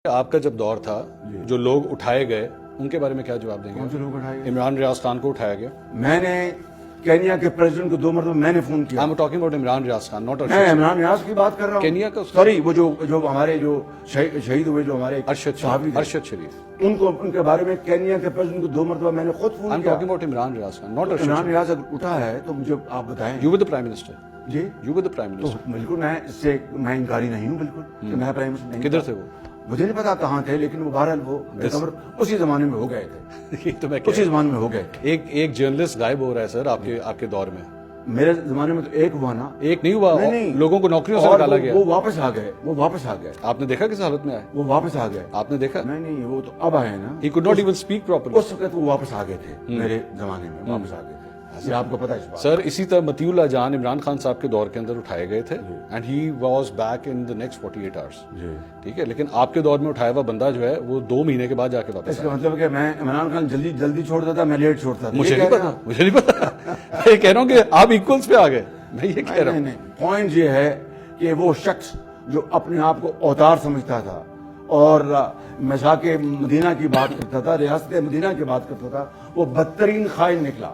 آپ کا جب دور تھا جو لوگ اٹھائے گئے ان کے بارے میں کیا جواب دیں گے؟ کون سے لوگ اٹھائے گئے؟ عمران ریاض خان کو اٹھایا گیا. میں نے کینیا کے پریزیڈنٹ کو 2 مرتبہ میں نے فون کیا. I'm talking about Imran Riyadh Khan, not میں عمران ریاض کی بات کر رہا ہوں. کینیا کا سوری وہ جو ہمارے جو شہید ہوئے جو ہمارے صحابی تھے ارشد شریف. ان کے بارے میں کینیا کے پریزیڈنٹ کو 2 مرتبہ میں نے خود فون I'm کیا. talking about Imran Riyadh Khan, not Imran ریاض اگر اٹھا ہے تو مجھے آپ بتائیں. You were the prime minister. G You were the prime تو minister. بالکل میں انکاری نہیں ہوں بالکل کہ میں پرائم منسٹر نہیں. کدھر تھے وہ؟ مجھے نہیں پتا کہاں تھے لیکن وہ بہرحال وہ اسی زمانے میں ہو گئے تھے. یہ تو میں اسی زمانے میں ہو گئے. ایک جرنلسٹ غائب ہو رہا ہے سر آپ کے دور میں. میرے زمانے میں تو ایک ہوا نا. ایک نہیں ہوا, لوگوں کو نوکریوں سے نکالا گیا. وہ واپس آ گئے. آپ نے دیکھا کس حالت میں آئے؟ وہ واپس آ گئے. آپ نے دیکھا؟ نہیں وہ تو اب آئے نا. He could not even speak properly. اس وقت وہ واپس آ گئے تھے میرے زمانے میں واپس آ گئے تھے. یہ آپ کو پتا ہے اس بات. سر اسی طرح مطیع اللہ جان عمران خان صاحب کے دور کے اندر اٹھائے گئے تھے and he was back in the next 48 hours. ٹھیک ہے, لیکن آپ کے دور میں اٹھایا ہوا بندہ جو ہے وہ 2 مہینے کے بعد جا کے واپس. اس کا مطلب کہ میں عمران خان جلدی چھوڑتا تھا, میں لیٹ چھوڑتا تھا. مجھے نہیں پتا. میں یہ کہہ رہا ہوں کہ آپ ایکولز پہ آ گئے. میں یہ کہہ رہا ہوں. پوائنٹ یہ ہے کہ وہ شخص جو اپنے آپ کو اوتار سمجھتا تھا اور مساک مدینہ کی بات کرتا تھا, ریاست مدینہ کی بات کرتا تھا, وہ بدترین خائن نکلا,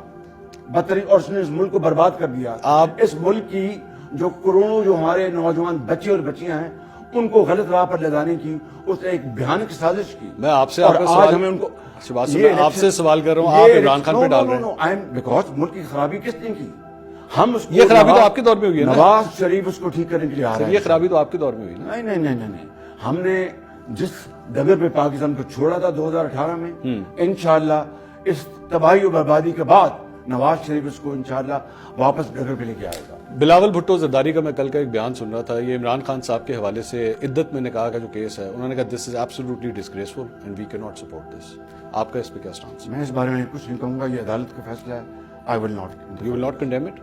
بدترین, اور اس نے اس ملک کو برباد کر دیا. آپ اس ملک کی جو کروڑوں جو ہمارے نوجوان بچے اور بچیاں ہیں ان کو غلط راہ پر لگانے کی اس نے ایک بھیانک سازش کی. میں آپ سے آپ سے سوال کر رہا ہوں, آپ عمران خان پہ ڈال رہے ہیں. بیکاز ملک کی خرابی کس نے کی؟ ہم اس کو, یہ خرابی تو آپ کے دور میں ہوئی ہے. نواز شریف اس کو ٹھیک کرنے کے لیے آ رہا ہے. یہ خرابی تو آپ کے دور میں ہوئی نا. نہیں, ہم نے جس ڈگر پہ پاکستان کو چھوڑا تھا 2018 میں, انشاءاللہ اس تباہی و بربادی کے بعد نواز شریف اس کو انشاءاللہ واپس ڈگر پہ لے کے آئے گا. بلاول بھٹو زرداری کا میں کل کا ایک بیان سن رہا تھا, یہ عمران خان صاحب کے حوالے سے عدت میں نکاح کا جو کیس ہے, انہوں نے کہا this is absolutely disgraceful and we can not support this. آپ کا اس پہ کیا اسٹانس؟ میں اس بارے میں کچھ نہیں کہوں گا, یہ عدالت کا فیصلہ ہے. I will not. You will not condemn it?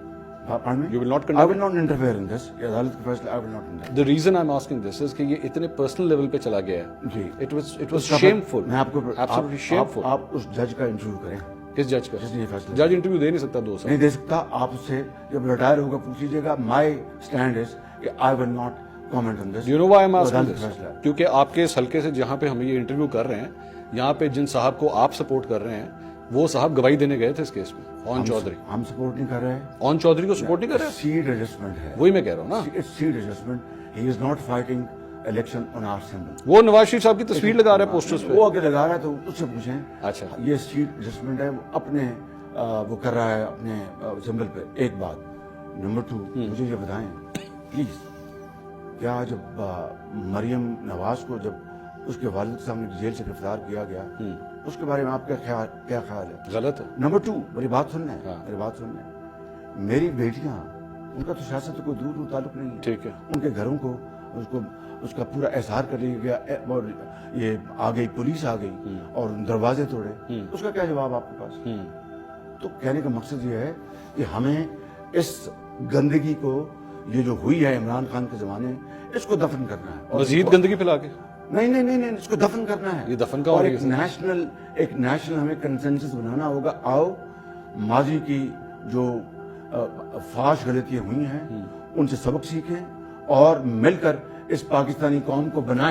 You will not I condemn will not interfere in this. یہ عدالت کا فیصلہ, I will not interfere. The reason I'm asking this is کہ یہ اتنے پرسنل لیول پہ چلا گیا ہے. جی. It was shameful. میں آپ کو absolutely shameful. آپ اس جج کا انٹرویو کریں. کس جج کا؟ جس نے یہ فیصلہ جج انٹرویو دے نہیں سکتا 2 سال. نہیں دے سکتا. آپ اس سے جب ریٹائر ہوگا پوچھیے گا. My stand is کہ I will not comment on this. You know why I'm asking this? کیونکہ آپ کے اس حلقے سے جہاں پہ ہم یہ انٹرویو کر رہے ہیں, یہاں پہ جن صاحب کو آپ سپورٹ کر رہے ہیں وہ صاحب گواہی دینے گئے تھے اس کیس میں. اون چودھری. ہم سپورٹ نہیں کر رہے ہیں. اون چودھری کو سپورٹ نہیں کر رہے. سیٹ ایڈجسٹمنٹ ہے. وہی میں کہہ رہا ہوں نا. Seat adjustment. He is not fighting election on our symbol. وہ نواز شریف صاحب کی تصویر لگا رہا ہے پوسٹرز پہ. وہ اگر لگا رہا ہے تو اس سے پوچھیں. اچھا, یہ سیٹ ایڈجسٹمنٹ ہے, وہ اپنے وہ کر رہا ہے اپنے سمبل پہ. ایک بات. نمبر 2, مجھے یہ بتائیں پلیز, کیا جب مریم نواز کو جب اس کے والد کے سامنے جیل سے گرفتار کیا گیا, اس کے بارے میں آپ کیا خیال ہے؟ غلط ہے. نمبر 2, میری بات سن لیں. میری بیٹیاں, ان کا تو سیاست سے کوئی دور تعلق نہیں ہے. ٹھیک ہے. ان کے گھروں کو اس کا پورا احسار کر لیا گیا, اور یہ آ گئی پولیس آ گئی اور دروازے توڑے. اس کا کیا جواب آپ کے پاس؟ تو کہنے کا مقصد یہ ہے کہ ہمیں اس گندگی کو, یہ جو ہوئی ہے عمران خان کے زمانے, اس کو دفن کرنا ہے. مزید گندگی پھیلا کے نہیں, اس کو دفن کرنا ہے. یہ دفن کا اور ایک نیشنل ہمیں کنسنسس بنانا ہوگا. آؤ ماضی کی جو فاش غلطیاں ہوئی ہیں ان سے سبق سیکھیں اور مل کر اس پاکستانی قوم کو بنائیں.